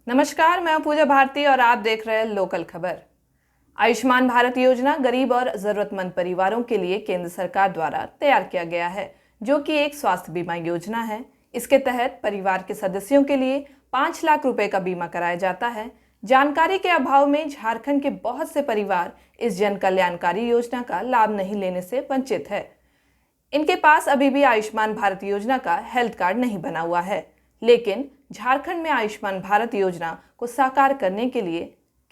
नमस्कार, मैं हूं पूजा भारती और आप देख रहे हैं लोकल खबर। आयुष्मान भारत योजना गरीब और जरूरतमंद परिवारों के लिए केंद्र सरकार द्वारा तैयार किया गया है, जो कि एक स्वास्थ्य बीमा योजना है। इसके तहत परिवार के सदस्यों के लिए 5 लाख रुपए का बीमा कराया जाता है। जानकारी के अभाव में झारखंड के बहुत से परिवार इस जन कल्याणकारी योजना का लाभ नहीं लेने से वंचित है। इनके पास अभी भी आयुष्मान भारत योजना का हेल्थ कार्ड नहीं बना हुआ है, लेकिन झारखंड में आयुष्मान भारत योजना को साकार करने के लिए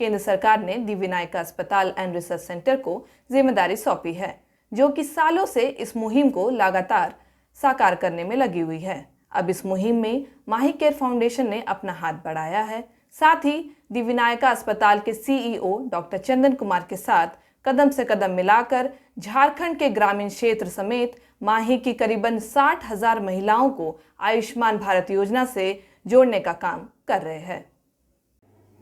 केंद्र सरकार ने दी विनायक अस्पताल एंड रिसर्च सेंटर को जिम्मेदारी सौंपी है, जो कि सालों से इस मुहिम को लगातार साकार करने में लगी हुई है। अब इस मुहिम में माही केयर फाउंडेशन ने अपना हाथ बढ़ाया है। साथ ही दी विनायक अस्पताल के सीईओ डॉक्टर चंदन कुमार के साथ कदम से कदम मिलाकर झारखंड के ग्रामीण क्षेत्र समेत माही की करीबन 60,000 महिलाओं को आयुष्मान भारत योजना से जोड़ने का काम कर रहे हैं।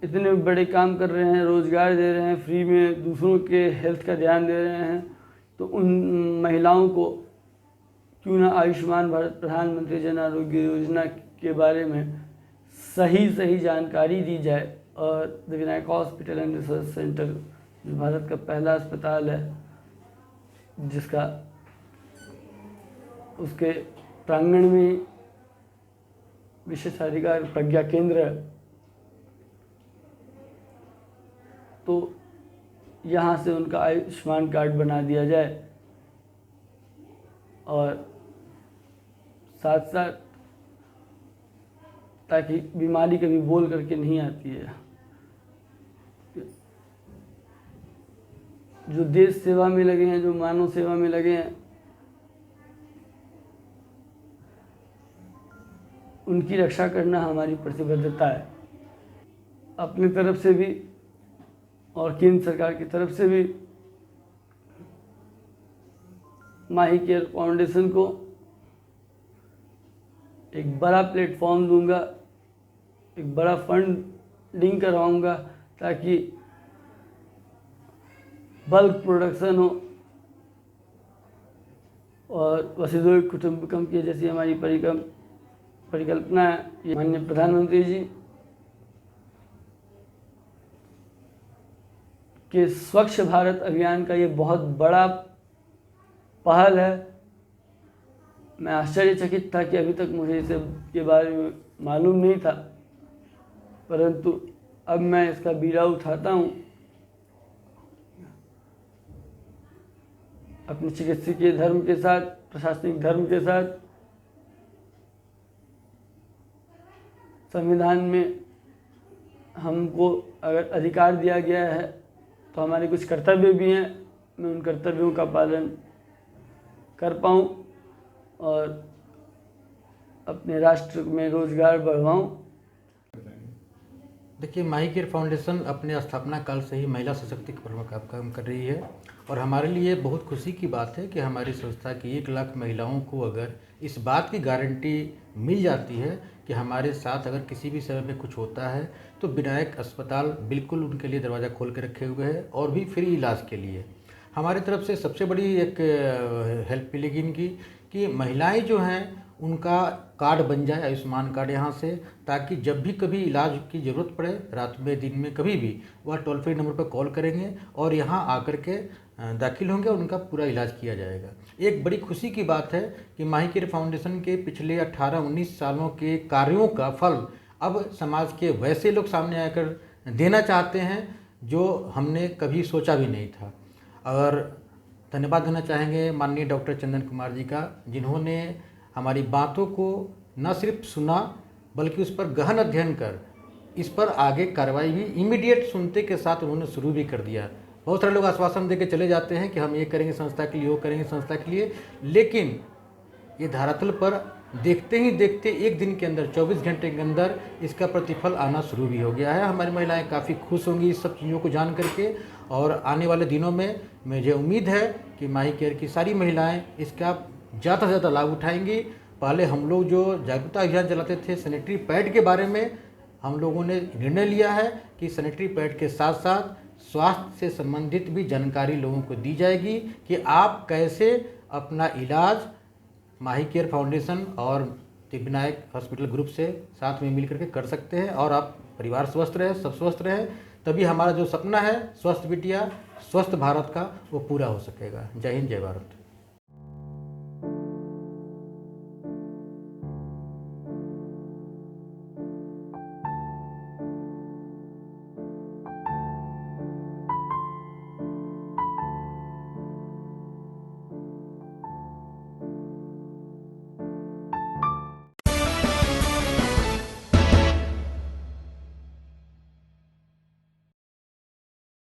इतने बड़े काम कर रहे हैं, रोजगार दे रहे हैं, फ्री में दूसरों के हेल्थ का ध्यान दे रहे हैं, तो उन महिलाओं को क्यों ना आयुष्मान भारत प्रधानमंत्री जन आरोग्य योजना के बारे में सही जानकारी दी जाए। और the Vinayak hospital and research centre जो भारत का पहला अस्पताल है, जिसका उसके प्रांगण में विशेषाधिकार प्रज्ञा केंद्र है, तो यहाँ से उनका आयुष्मान कार्ड बना दिया जाए। और साथ साथ ताकि बीमारी कभी बोल करके नहीं आती है। जो देश सेवा में लगे हैं, जो मानव सेवा में लगे हैं, उनकी रक्षा करना हमारी प्रतिबद्धता है। अपनी तरफ से भी और केंद्र सरकार की तरफ से भी माही केयर फाउंडेशन को एक बड़ा प्लेटफॉर्म दूंगा, एक बड़ा फंडिंग करवाऊंगा, ताकि बल्क प्रोडक्शन हो और वसुधैव कुटुंबकम की जैसी हमारी परिकल्पना है। माननीय प्रधानमंत्री जी के स्वच्छ भारत अभियान का ये बहुत बड़ा पहल है। मैं आश्चर्यचकित था कि अभी तक मुझे इसके बारे में मालूम नहीं था, परंतु अब मैं इसका बीड़ा उठाता हूँ। अपने चिकित्सकीय धर्म के साथ, प्रशासनिक धर्म के साथ, संविधान में हमको अगर अधिकार दिया गया है तो हमारे कुछ कर्तव्य भी हैं। मैं उन कर्तव्यों का पालन कर पाऊँ और अपने राष्ट्र में रोजगार बढ़वाऊँ। देखिए, माही केयर फाउंडेशन अपने स्थापना काल से ही महिला सशक्तिकरण का काम कर रही है और हमारे लिए बहुत खुशी की बात है कि हमारी संस्था की 1 लाख महिलाओं को अगर इस बात की गारंटी मिल जाती है कि हमारे साथ अगर किसी भी समय में कुछ होता है तो विनायक अस्पताल बिल्कुल उनके लिए दरवाज़ा खोल के रखे हुए है और भी फ्री इलाज के लिए। हमारी तरफ से सबसे बड़ी एक हेल्प मिलेगी इनकी कि महिलाएं जो हैं उनका कार्ड बन जाए, आयुष्मान कार्ड यहाँ से, ताकि जब भी कभी इलाज की ज़रूरत पड़े, रात में दिन में कभी भी, वह टोल फ्री नंबर पर कॉल करेंगे और यहाँ आकर के दाखिल होंगे और उनका पूरा इलाज किया जाएगा। एक बड़ी खुशी की बात है कि माही केयर फाउंडेशन के पिछले 18-19 सालों के कार्यों का फल अब समाज के वैसे लोग सामने आकर देना चाहते हैं जो हमने कभी सोचा भी नहीं था। और धन्यवाद देना चाहेंगे माननीय डॉक्टर चंदन कुमार जी का, जिन्होंने हमारी बातों को न सिर्फ सुना बल्कि उस पर गहन अध्ययन कर इस पर आगे कार्रवाई भी इमीडिएट सुनते के साथ उन्होंने शुरू भी कर दिया। बहुत सारे लोग आश्वासन दे के चले जाते हैं कि हम ये करेंगे संस्था के लिए, वो करेंगे संस्था के लिए, लेकिन ये धरातल पर देखते ही देखते 1 दिन के अंदर, 24 घंटे के अंदर इसका प्रतिफल आना शुरू भी हो गया है। हमारी महिलाएं काफ़ी खुश होंगी इस सब चीज़ों को जान करके और आने वाले दिनों में मुझे उम्मीद है कि माही केयर की सारी महिलाएं इसका ज़्यादा से ज़्यादा लाभ उठाएंगी। पहले हम लोग जो जागरूकता अभियान चलाते थे सैनिटरी पैड के बारे में, हम लोगों ने निर्णय लिया है कि सैनिटरी पैड के साथ साथ स्वास्थ्य से संबंधित भी जानकारी लोगों को दी जाएगी कि आप कैसे अपना इलाज माही केयर फाउंडेशन और विनायक हॉस्पिटल ग्रुप से साथ में मिल करके कर सकते हैं। और आप परिवार स्वस्थ रहे, सब स्वस्थ रहे, तभी हमारा जो सपना है स्वस्थ बिटिया स्वस्थ भारत का वो पूरा हो सकेगा। जय हिंद, जय भारत।